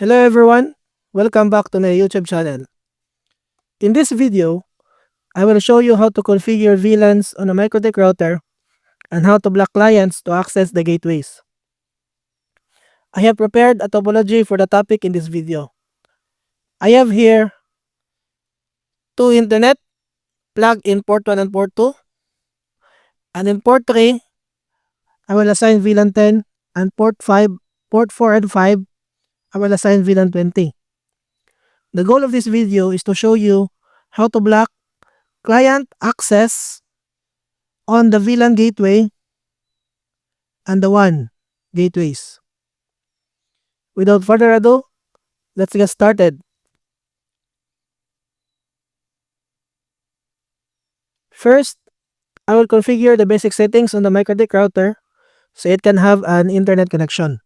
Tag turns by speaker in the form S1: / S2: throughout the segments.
S1: Hello everyone, welcome back to my YouTube channel. In this video, I will show you how to configure VLANs on a MikroTik router and how to block clients to access the gateways. I have prepared a topology for the topic in this video. I have here two internet plugged in port 1 and port 2, and in port 3, I will assign VLAN 10, and port 4 and 5, I will assign VLAN 20. The goal of this video is to show you how to block client access on the VLAN gateway and the WAN gateways. Without further ado, let's get started. First, I will configure the basic settings on the MikroTik router so it can have an internet connection.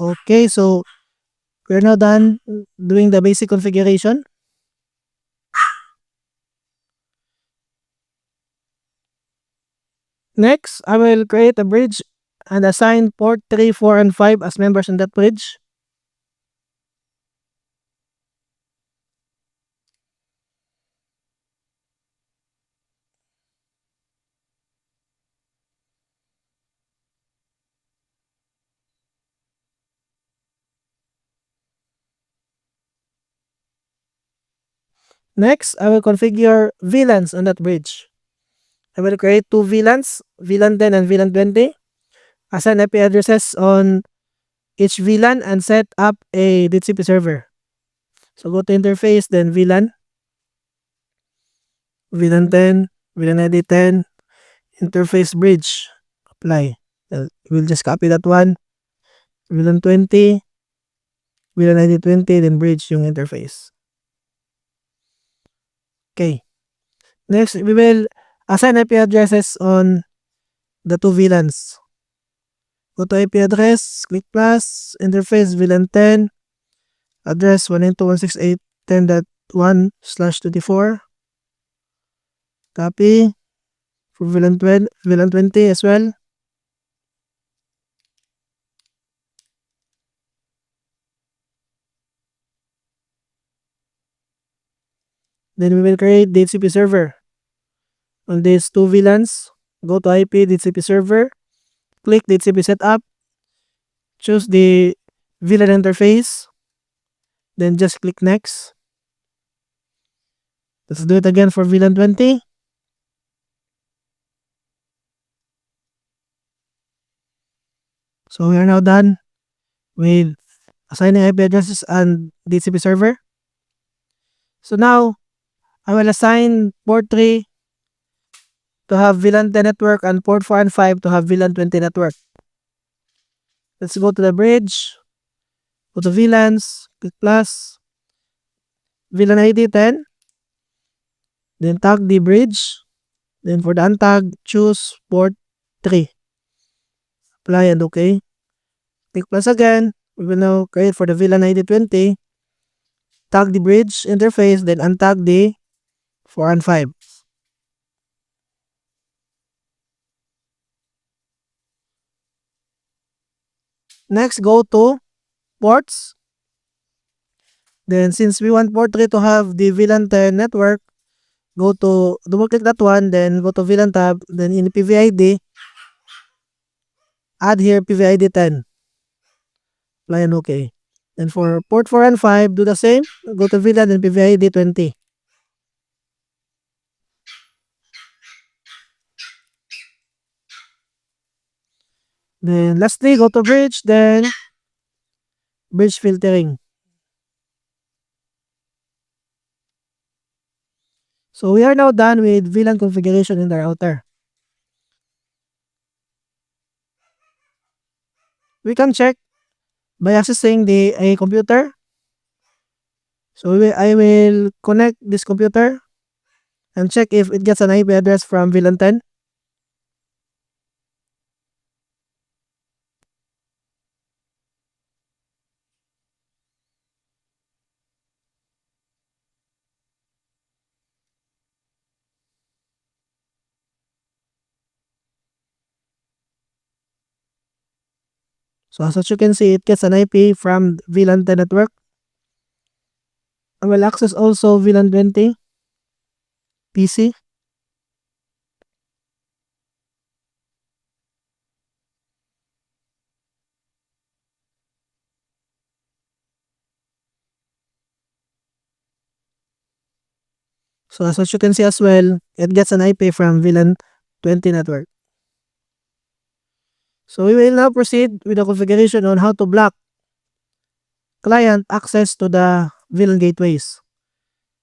S1: Okay, so we're now done doing the basic configuration. Next, I will create a bridge and assign port 3, 4, and 5 as members in that bridge. Next, I will configure VLANs on that bridge. I will create two VLANs, VLAN 10 and VLAN 20. Assign IP addresses on each VLAN and set up a DHCP server. So go to interface, then VLAN 10, VLAN ID 10, interface bridge, apply. We'll just copy that one. VLAN 20, VLAN ID 20, then bridge yung interface. Okay. Next, we will assign IP addresses on the two VLANs. Go to IP address, click plus, interface VLAN 10, address 192.168.10.1/24. Copy for VLAN 20 as well. Then we will create DHCP server. On these two VLANs, go to IP DHCP server, click DHCP setup, choose the VLAN interface, then just click next. Let's do it again for VLAN 20. So we are now done with assigning IP addresses and DHCP server. So now, I will assign port 3 to have VLAN 10 network and port 4 and 5 to have VLAN 20 network. Let's go to the bridge, go to VLANs, click plus, VLAN ID 10, then tag the bridge, then for the untag, choose port 3. Apply and OK. Click plus again. We will now create for the VLAN ID 20, tag the bridge interface, then untag the 4 and 5. Next, go to ports. Then since we want port 3 to have the VLAN 10 network, go to double click that one, then go to VLAN tab, then in the PVID, add here PVID 10. Apply and OK. Then for port 4 and 5, do the same. Go to VLAN and PVID 20. Then lastly, go to bridge, then bridge filtering. So we are now done with VLAN configuration in the router. We can check by accessing a computer. So I will connect this computer and check if it gets an IP address from VLAN 10. So as you can see, it gets an IP from VLAN 10 network. I will access also VLAN 20 PC. So as you can see as well, it gets an IP from VLAN 20 network. So we will now proceed with the configuration on how to block client access to the VLAN gateways.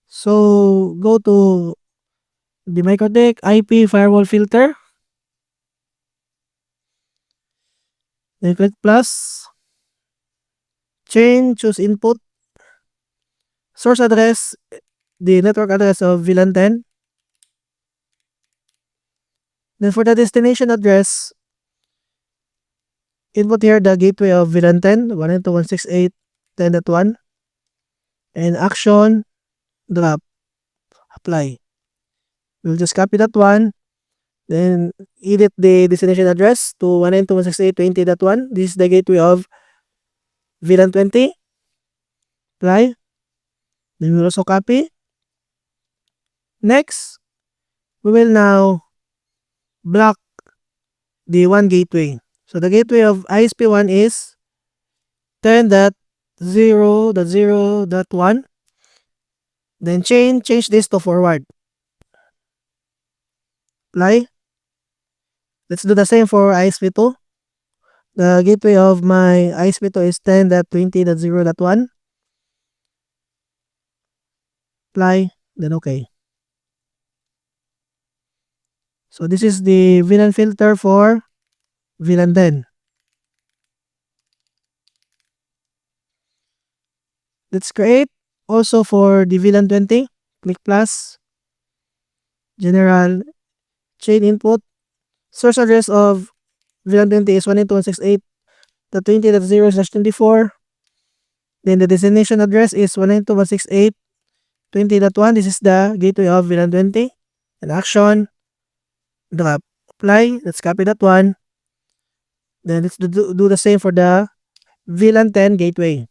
S1: So go to the MikroTik IP firewall filter. Then click plus. Change, choose input. Source address, the network address of VLAN 10. Then for the destination address, input here the gateway of VLAN 10, 192.168.10.1. And action, drop, apply. We'll just copy that one. Then edit the destination address to 192.168.20.1. This is the gateway of VLAN 20. Apply. Then we'll also copy. Next, we will now block the one gateway. So the gateway of ISP1 is 10.0.0.1. Then change this to forward. Apply. Let's do the same for ISP2. The gateway of my ISP2 is 10.20.0.1. Apply, then OK. So this is the VLAN filter for VLAN 10. Let's create also for the VLAN 20. Click plus. General. Chain input. Source address of VLAN 20 is 192.168.20.0/24. Then the destination address is 192.168.20.1. This is the gateway of VLAN 20. And action, drop, apply. Let's copy that one. Then let's do the same for the VLAN 10 gateway.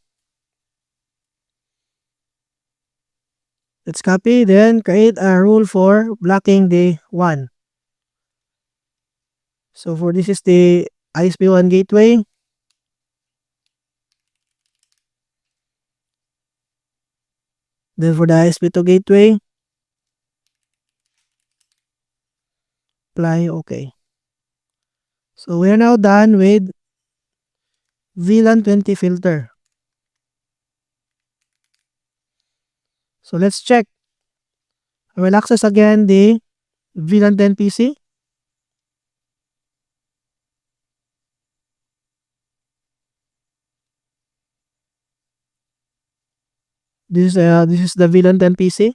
S1: Let's copy, then create a rule for blocking the 1. So for this is the ISP1 gateway. Then for the ISP2 gateway, apply, OK. So we are now done with VLAN 20 filter. So let's check. I will access again the VLAN 10 PC. This is the VLAN 10 PC.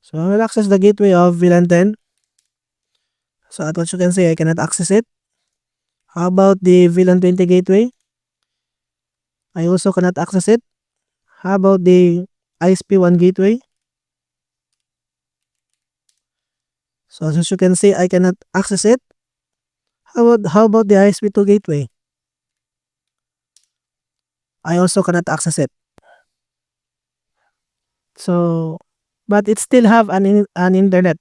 S1: So I will access the gateway of VLAN 10. So as what you can see, I cannot access it. How about the VLAN 20 gateway? I also cannot access it. How about the ISP1 gateway? So as you can see, I cannot access it. How about the ISP2 gateway? I also cannot access it. So, but it still have an internet.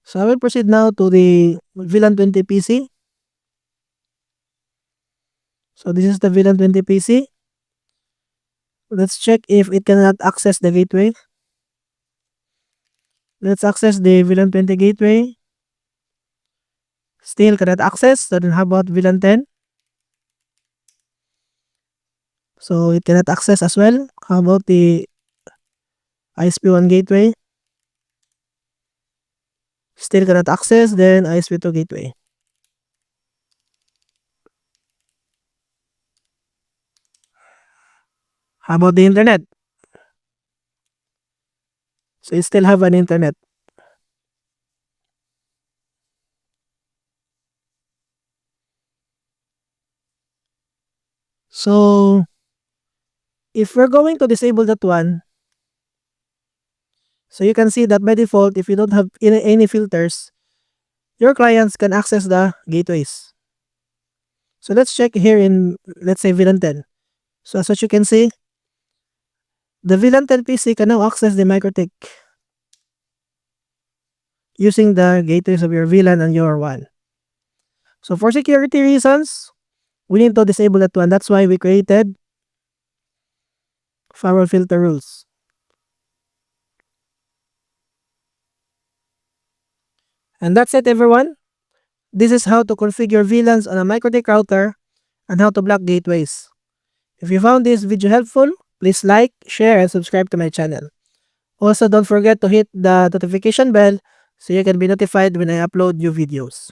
S1: So I will proceed now to the VLAN 20 PC. So this is the VLAN 20 PC. Let's check if it cannot access the gateway. Let's access the VLAN 20 gateway. Still cannot access. So then how about VLAN 10? So it cannot access as well. How about the ISP1 gateway? Still cannot access. Then ISP2 gateway. How about the internet? So it still have an internet. So if we're going to disable that one, so you can see that by default, if you don't have any filters, your clients can access the gateways. So let's check here in, let's say, VLAN 10. So as what you can see, the VLAN 10 PC can now access the MikroTik using the gateways of your VLAN and your WAN. So for security reasons, we need to disable that one. That's why we created firewall filter rules. And that's it, everyone. This is how to configure VLANs on a MikroTik router and how to block gateways. If you found this video helpful, please like, share, and subscribe to my channel. Also, don't forget to hit the notification bell so you can be notified when I upload new videos.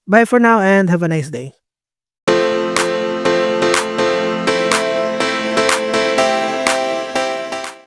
S1: Bye for now and have a nice day.